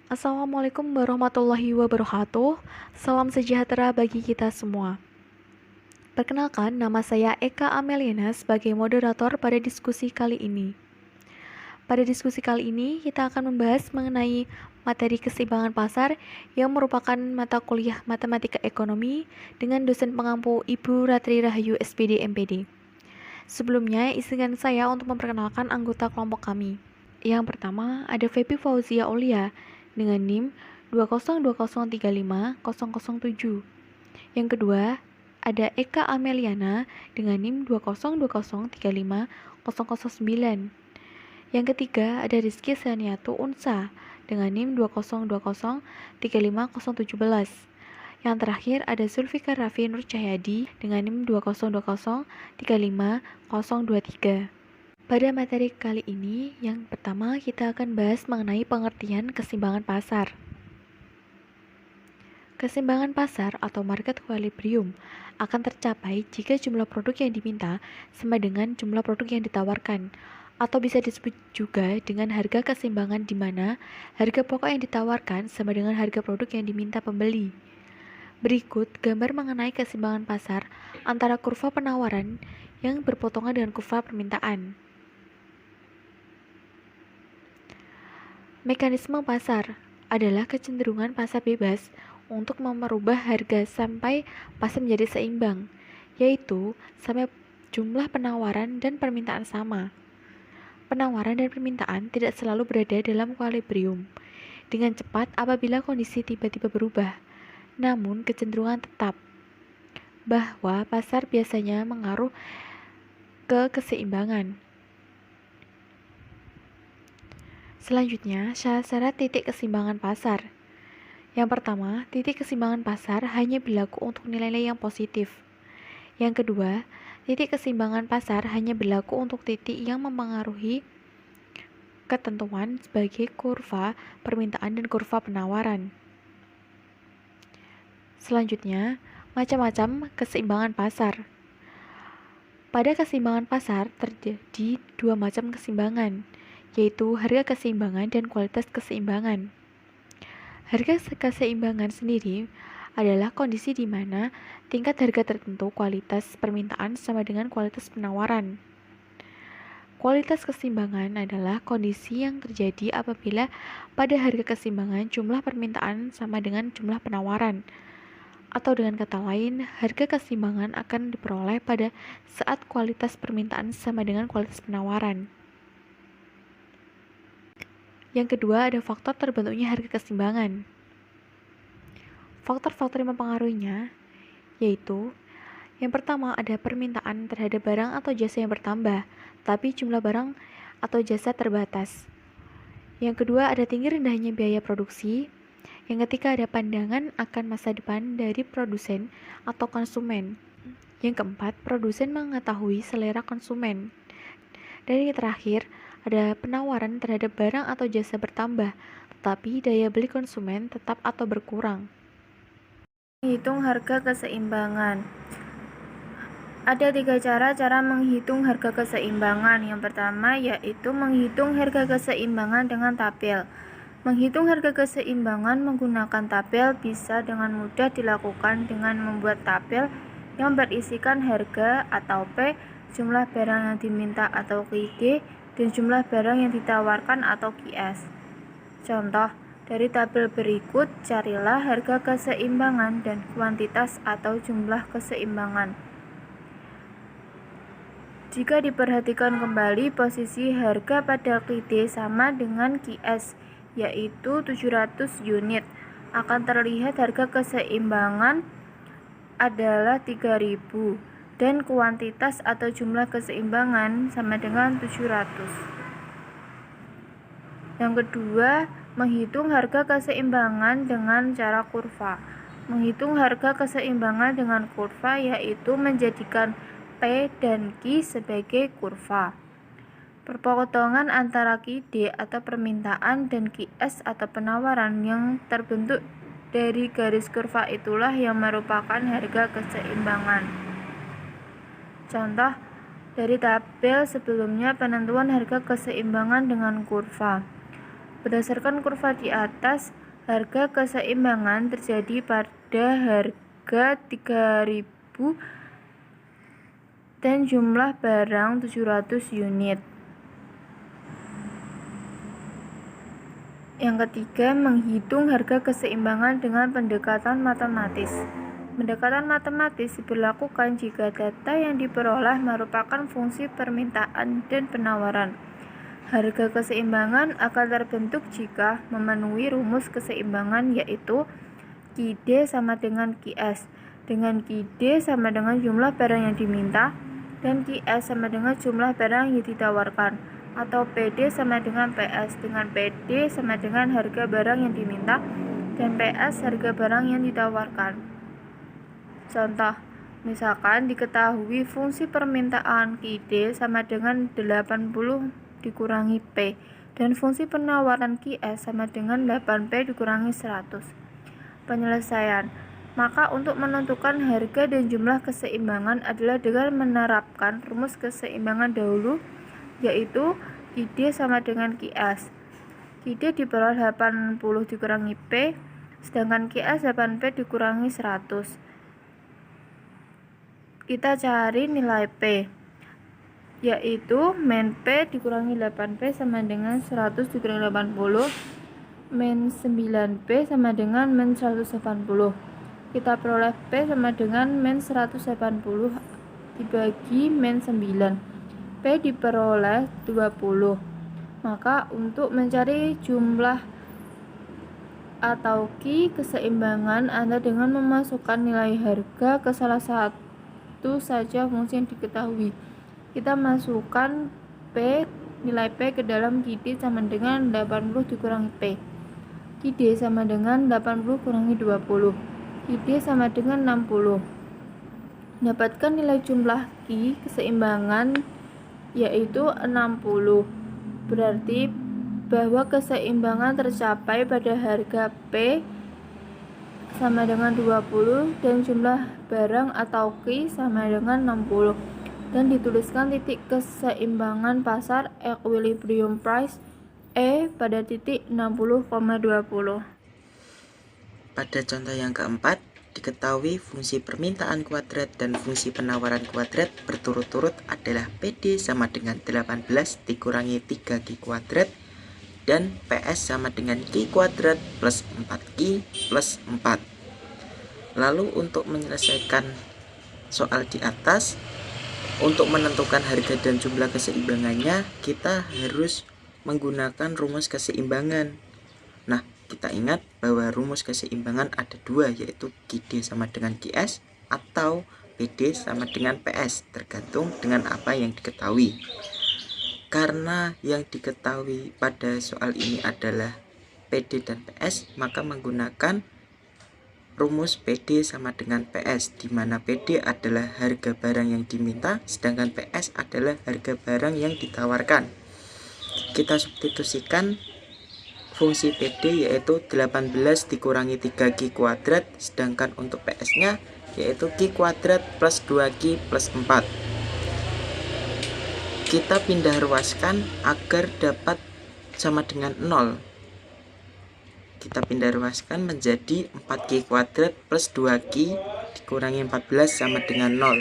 Assalamualaikum warahmatullahi wabarakatuh. Salam sejahtera bagi kita semua. Perkenalkan, nama saya Eka Ameliana sebagai moderator pada diskusi kali ini. Pada diskusi kali ini, kita akan membahas mengenai materi keseimbangan pasar yang merupakan mata kuliah matematika ekonomi dengan dosen pengampu Ibu Ratri Rahayu SPD MPD. Sebelumnya, izinkan saya untuk memperkenalkan anggota kelompok kami. Yang pertama, ada Febi Fauzia Aulia dengan NIM 202035007. Yang kedua, ada Eka Ameliana dengan NIM 202035009. Yang ketiga, ada Rizky Saniatu Unsa dengan NIM 202035017. Yang terakhir ada Zulfikar Raffi Nur Cahyadi dengan NIM 202035023. Pada materi kali ini, yang pertama kita akan bahas mengenai pengertian keseimbangan pasar. Keseimbangan pasar atau market equilibrium akan tercapai jika jumlah produk yang diminta sama dengan jumlah produk yang ditawarkan, atau bisa disebut juga dengan harga keseimbangan di mana harga pokok yang ditawarkan sama dengan harga produk yang diminta pembeli. Berikut gambar mengenai keseimbangan pasar antara kurva penawaran yang berpotongan dengan kurva permintaan. Mekanisme pasar adalah kecenderungan pasar bebas untuk merubah harga sampai pasar menjadi seimbang, yaitu sampai jumlah penawaran dan permintaan sama. Penawaran dan permintaan tidak selalu berada dalam equilibrium dengan cepat apabila kondisi tiba-tiba berubah, namun kecenderungan tetap bahwa pasar biasanya mengaruh ke keseimbangan. Selanjutnya, syarat-syarat titik keseimbangan pasar. Yang pertama, titik keseimbangan pasar hanya berlaku untuk nilai-nilai yang positif. Yang kedua, titik keseimbangan pasar hanya berlaku untuk titik yang mempengaruhi ketentuan sebagai kurva permintaan dan kurva penawaran. Selanjutnya, macam-macam keseimbangan pasar. Pada keseimbangan pasar terjadi dua macam keseimbangan, yaitu harga keseimbangan dan kualitas keseimbangan. Harga keseimbangan sendiri adalah kondisi di mana tingkat harga tertentu kualitas permintaan sama dengan kualitas penawaran. Kualitas keseimbangan adalah kondisi yang terjadi apabila pada harga keseimbangan jumlah permintaan sama dengan jumlah penawaran. Atau dengan kata lain, harga keseimbangan akan diperoleh pada saat kualitas permintaan sama dengan kualitas penawaran. Yang kedua, ada faktor terbentuknya harga keseimbangan. Faktor-faktor yang mempengaruhinya yaitu yang pertama ada permintaan terhadap barang atau jasa yang bertambah, tapi jumlah barang atau jasa terbatas. Yang kedua ada tinggi rendahnya biaya produksi. Yang ketiga ada pandangan akan masa depan dari produsen atau konsumen. Yang keempat, produsen mengetahui selera konsumen. Dan yang terakhir, ada penawaran terhadap barang atau jasa bertambah, tetapi daya beli konsumen tetap atau berkurang. Menghitung harga keseimbangan. Ada tiga cara menghitung harga keseimbangan. Yang pertama yaitu menghitung harga keseimbangan dengan tabel. Menghitung harga keseimbangan menggunakan tabel bisa dengan mudah dilakukan dengan membuat tabel yang berisikan harga atau P, jumlah barang yang diminta atau QD, dan jumlah barang yang ditawarkan atau QS. Contoh, dari tabel berikut carilah harga keseimbangan dan kuantitas atau jumlah keseimbangan. Jika diperhatikan kembali, posisi harga pada QD sama dengan QS, yaitu 700 unit. Akan terlihat harga keseimbangan adalah 3000 dan kuantitas atau jumlah keseimbangan sama dengan 700. Yang kedua, menghitung harga keseimbangan dengan cara kurva. Menghitung harga keseimbangan dengan kurva yaitu menjadikan P dan Q sebagai kurva. Perpotongan antara QD atau permintaan dan QS atau penawaran yang terbentuk dari garis kurva itulah yang merupakan harga keseimbangan. Contoh, dari tabel sebelumnya penentuan harga keseimbangan dengan kurva. Berdasarkan kurva di atas, harga keseimbangan terjadi pada harga 3.000 dan jumlah barang 700 unit. Yang ketiga, menghitung harga keseimbangan dengan pendekatan matematis. Pendekatan matematis diberlakukan jika data yang diperoleh merupakan fungsi permintaan dan penawaran. Harga keseimbangan akan terbentuk jika memenuhi rumus keseimbangan, yaitu QD sama dengan QS, dengan QD sama dengan jumlah barang yang diminta dan QS sama dengan jumlah barang yang ditawarkan, atau PD sama dengan PS, dengan PD sama dengan harga barang yang diminta dan PS harga barang yang ditawarkan. Contoh, misalkan diketahui fungsi permintaan QD sama dengan 80 dikurangi P dan fungsi penawaran QS sama dengan 8P dikurangi 100. Penyelesaian. Maka untuk menentukan harga dan jumlah keseimbangan adalah dengan menerapkan rumus keseimbangan dahulu, yaitu QD sama dengan QS. QD diperoleh 80 dikurangi P, sedangkan QS 8P dikurangi 100. Kita cari nilai P, yaitu min P dikurangi 8P sama dengan 100 dikurangi 80, min 9P sama dengan min 180. Kita peroleh P sama dengan min 180 dibagi min 9. P diperoleh 20. Maka untuk mencari jumlah atau Q keseimbangan Anda dengan memasukkan nilai harga ke salah satu saja fungsi yang diketahui. Kita masukkan nilai P ke dalam QD sama dengan 80 dikurangi P. QD sama dengan 80 kurangi 20. QD sama dengan 60. Dapatkan nilai jumlah Q keseimbangan yaitu 60. Berarti bahwa keseimbangan tercapai pada harga P sama dengan 20 dan jumlah barang atau Q sama dengan 60. Dan dituliskan titik keseimbangan pasar equilibrium price E pada titik 60,20. Pada contoh yang keempat, diketahui fungsi permintaan kuadrat dan fungsi penawaran kuadrat berturut-turut adalah PD sama dengan 18 dikurangi 3Q kuadrat dan PS sama dengan Q kuadrat plus 4Q plus 4. Lalu untuk menyelesaikan soal di atas, untuk menentukan harga dan jumlah keseimbangannya, kita harus menggunakan rumus keseimbangan. Nah, kita ingat bahwa rumus keseimbangan ada dua, yaitu QD sama dengan QS atau PD sama dengan PS, tergantung dengan apa yang diketahui. Karena yang diketahui pada soal ini adalah PD dan PS, maka menggunakan rumus PD sama dengan PS, di mana PD adalah harga barang yang diminta, sedangkan PS adalah harga barang yang ditawarkan. Kita substitusikan fungsi PD yaitu 18 dikurangi 3Q kuadrat, sedangkan untuk PS nya yaitu Q kuadrat plus 2Q plus 4. Kita pindah ruaskan agar dapat sama dengan 0. Kita pindah ruaskan menjadi 4Q kuadrat plus 2Q dikurangi 14 sama dengan 0.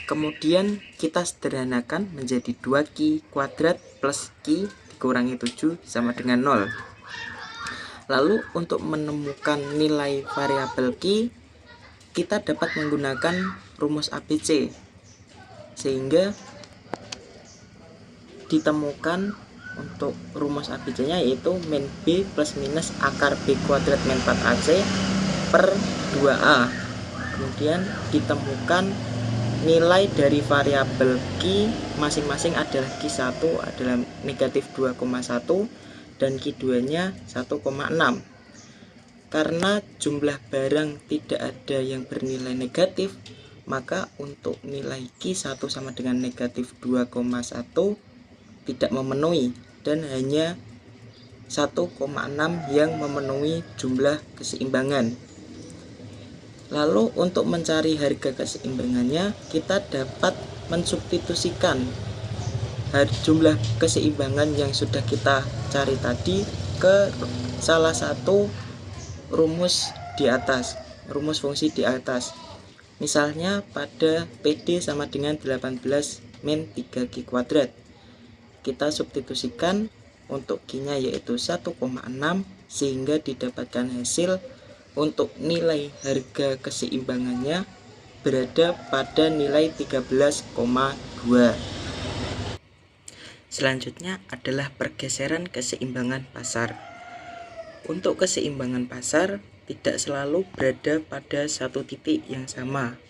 Kemudian kita sederhanakan menjadi 2Q kuadrat plus Q dikurangi 7 sama dengan 0. Lalu untuk menemukan nilai variabel Q, kita dapat menggunakan rumus ABC, sehingga ditemukan untuk rumus ABC nya yaitu min B plus minus akar B kuadrat min 4AC per 2A. Kemudian ditemukan nilai dari variabel Q masing-masing adalah Q1 adalah negatif 2,1 dan Q2 nya 1,6. Karena jumlah barang tidak ada yang bernilai negatif, maka untuk nilai Q1 sama dengan negatif 2,1 tidak memenuhi dan hanya 1,6 yang memenuhi jumlah keseimbangan. Lalu untuk mencari harga keseimbangannya, kita dapat mensubstitusikan jumlah keseimbangan yang sudah kita cari tadi ke salah satu rumus fungsi di atas. Misalnya pada PD sama dengan 18 min 3Q kuadrat. Kita substitusikan untuk Q-nya yaitu 1,6 sehingga didapatkan hasil untuk nilai harga keseimbangannya berada pada nilai 13,2. Selanjutnya adalah pergeseran keseimbangan pasar. Untuk keseimbangan pasar tidak selalu berada pada satu titik yang sama.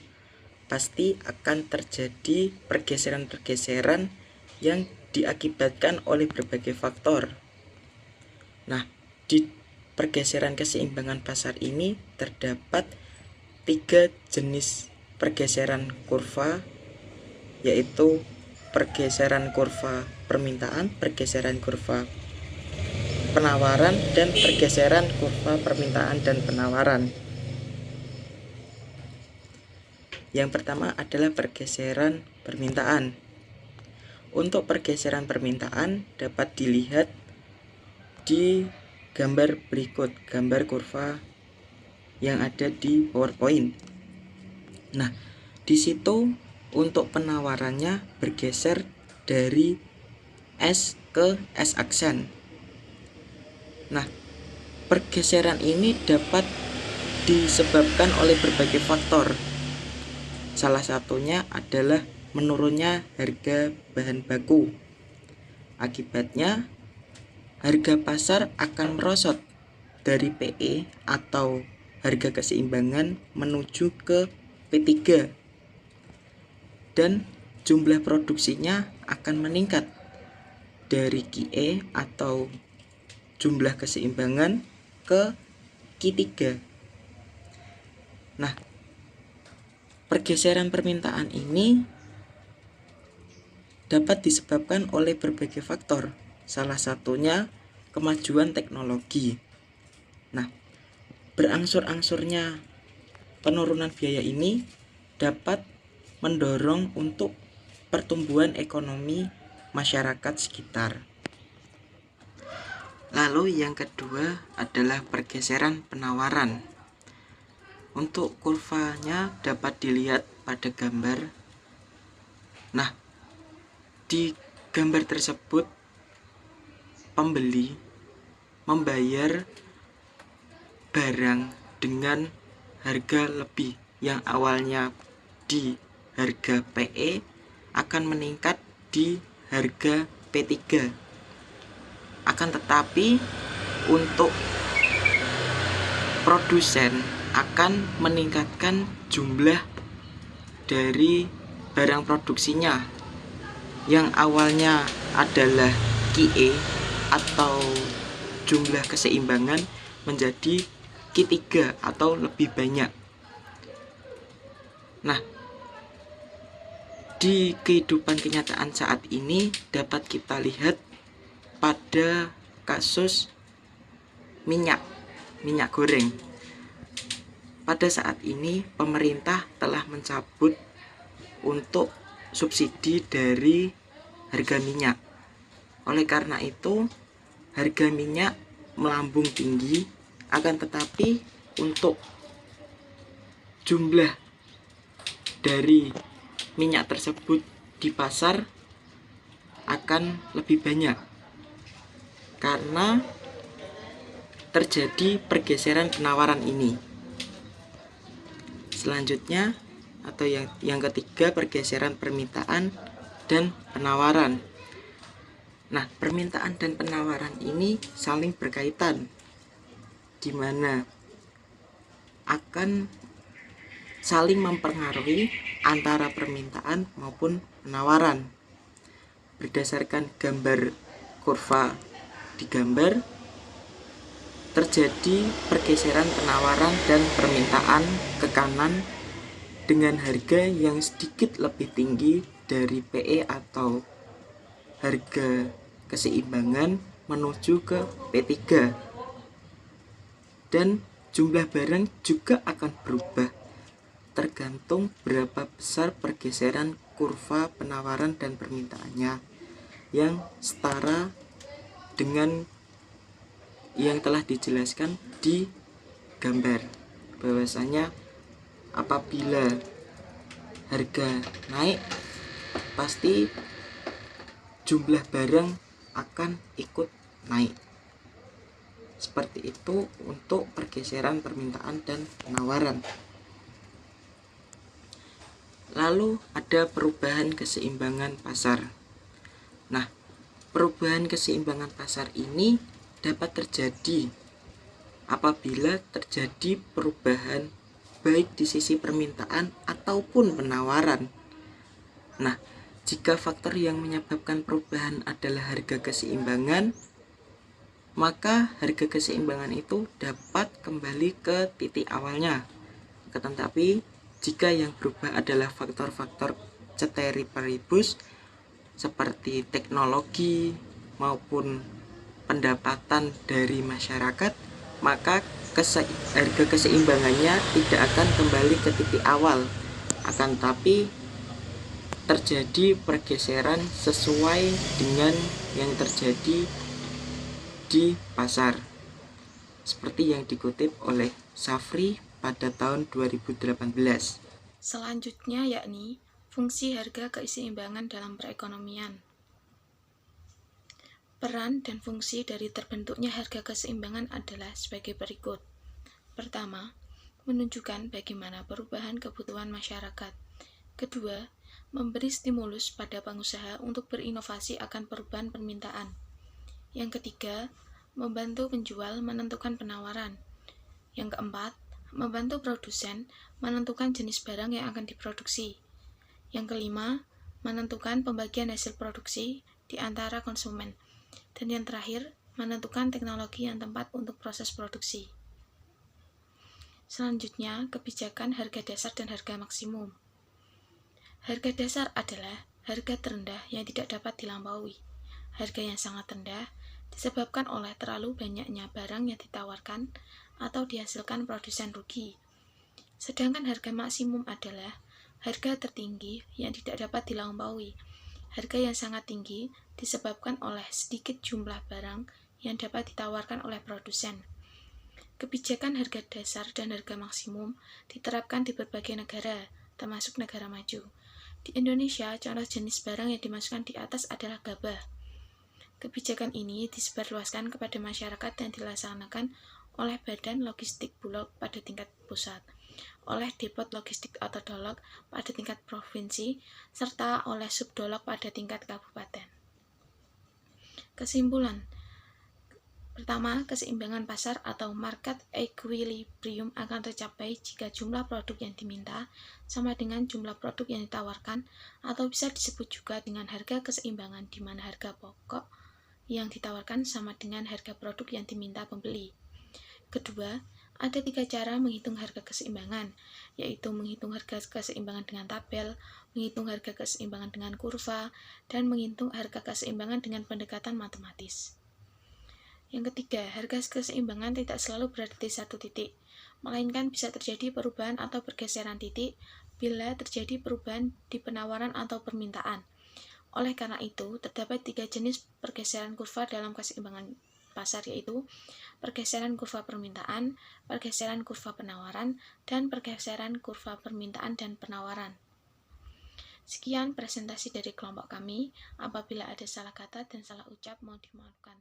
Pasti akan terjadi pergeseran-pergeseran yang diakibatkan oleh berbagai faktor. Nah, di pergeseran keseimbangan pasar ini terdapat 3 jenis pergeseran kurva, yaitu pergeseran kurva permintaan, pergeseran kurva penawaran, dan pergeseran kurva permintaan dan penawaran. Yang pertama adalah pergeseran permintaan. Untuk pergeseran permintaan dapat dilihat di gambar berikut, gambar kurva yang ada di PowerPoint. Nah, di situ untuk penawarannya bergeser dari S ke S aksen. Nah, pergeseran ini dapat disebabkan oleh berbagai faktor. Salah satunya adalah menurunnya harga bahan baku. Akibatnya, harga pasar akan merosot dari PE atau harga keseimbangan menuju ke P3. Dan jumlah produksinya akan meningkat dari QE atau jumlah keseimbangan ke Q3. Nah, pergeseran permintaan ini dapat disebabkan oleh berbagai faktor. Salah satunya kemajuan teknologi. Nah, berangsur-angsurnya penurunan biaya ini dapat mendorong untuk pertumbuhan ekonomi masyarakat sekitar. Lalu yang kedua adalah pergeseran penawaran. Untuk kurvanya dapat dilihat pada gambar. Nah, di gambar tersebut pembeli membayar barang dengan harga lebih yang awalnya di harga PE akan meningkat di harga P3. Akan tetapi untuk produsen akan meningkatkan jumlah dari barang produksinya yang awalnya adalah QE atau jumlah keseimbangan menjadi Q3 atau lebih banyak. Nah, di kehidupan kenyataan saat ini dapat kita lihat pada kasus minyak goreng. Pada saat ini pemerintah telah mencabut untuk subsidi dari harga minyak. Oleh karena itu, harga minyak melambung tinggi, akan tetapi untuk jumlah dari minyak tersebut di pasar akan lebih banyak karena terjadi pergeseran penawaran ini. Selanjutnya atau yang ketiga, pergeseran permintaan dan penawaran. Nah, permintaan dan penawaran ini saling berkaitan, di mana akan saling mempengaruhi antara permintaan maupun penawaran. Berdasarkan gambar kurva di gambar, terjadi pergeseran penawaran dan permintaan ke kanan dengan harga yang sedikit lebih tinggi dari PE atau harga keseimbangan menuju ke P3. Dan jumlah barang juga akan berubah tergantung berapa besar pergeseran kurva penawaran dan permintaannya. yang setara dengan yang telah dijelaskan di gambar, bahwasanya apabila harga naik pasti jumlah barang akan ikut naik. Seperti itu untuk pergeseran permintaan dan penawaran. Lalu ada perubahan keseimbangan pasar. Nah, perubahan keseimbangan pasar ini dapat terjadi apabila terjadi perubahan baik di sisi permintaan ataupun penawaran. Nah, jika faktor yang menyebabkan perubahan adalah harga keseimbangan, maka harga keseimbangan itu dapat kembali ke titik awalnya. Tetapi jika yang berubah adalah faktor-faktor ceteri paribus seperti teknologi maupun pendapatan dari masyarakat, maka harga keseimbangannya tidak akan kembali ke titik awal, akan tapi terjadi pergeseran sesuai dengan yang terjadi di pasar, seperti yang dikutip oleh Safri pada tahun 2018. Selanjutnya yakni fungsi harga keseimbangan dalam perekonomian. Peran dan fungsi dari terbentuknya harga keseimbangan adalah sebagai berikut. Pertama, menunjukkan bagaimana perubahan kebutuhan masyarakat. Kedua, memberi stimulus pada pengusaha untuk berinovasi akan perubahan permintaan. Yang ketiga, membantu penjual menentukan penawaran. Yang keempat, membantu produsen menentukan jenis barang yang akan diproduksi. Yang kelima, menentukan pembagian hasil produksi di antara konsumen. Dan yang terakhir, menentukan teknologi yang tepat untuk proses produksi. Selanjutnya, kebijakan harga dasar dan harga maksimum. Harga dasar adalah harga terendah yang tidak dapat dilampaui. Harga yang sangat rendah disebabkan oleh terlalu banyaknya barang yang ditawarkan atau dihasilkan produsen rugi. Sedangkan harga maksimum adalah harga tertinggi yang tidak dapat dilampaui. Harga yang sangat tinggi disebabkan oleh sedikit jumlah barang yang dapat ditawarkan oleh produsen. Kebijakan harga dasar dan harga maksimum diterapkan di berbagai negara, termasuk negara maju. Di Indonesia, contoh jenis barang yang dimasukkan di atas adalah gabah. Kebijakan ini disebarluaskan kepada masyarakat dan dilaksanakan oleh Badan Logistik Bulog pada tingkat pusat, oleh Depot Logistik atau Dolog pada tingkat provinsi, serta oleh Subdolog pada tingkat kabupaten. Kesimpulan. Pertama, keseimbangan pasar atau market equilibrium akan tercapai jika jumlah produk yang diminta sama dengan jumlah produk yang ditawarkan, atau bisa disebut juga dengan harga keseimbangan di mana harga pokok yang ditawarkan sama dengan harga produk yang diminta pembeli. Kedua, ada 3 cara menghitung harga keseimbangan, yaitu menghitung harga keseimbangan dengan tabel, menghitung harga keseimbangan dengan kurva, dan menghitung harga keseimbangan dengan pendekatan matematis. Yang ketiga, harga keseimbangan tidak selalu berada di satu titik, melainkan bisa terjadi perubahan atau pergeseran titik bila terjadi perubahan di penawaran atau permintaan. Oleh karena itu, terdapat 3 jenis pergeseran kurva dalam keseimbangan pasar, yaitu pergeseran kurva permintaan, pergeseran kurva penawaran, dan pergeseran kurva permintaan dan penawaran. Sekian presentasi dari kelompok kami. Apabila ada salah kata dan salah ucap, mohon dimaafkan.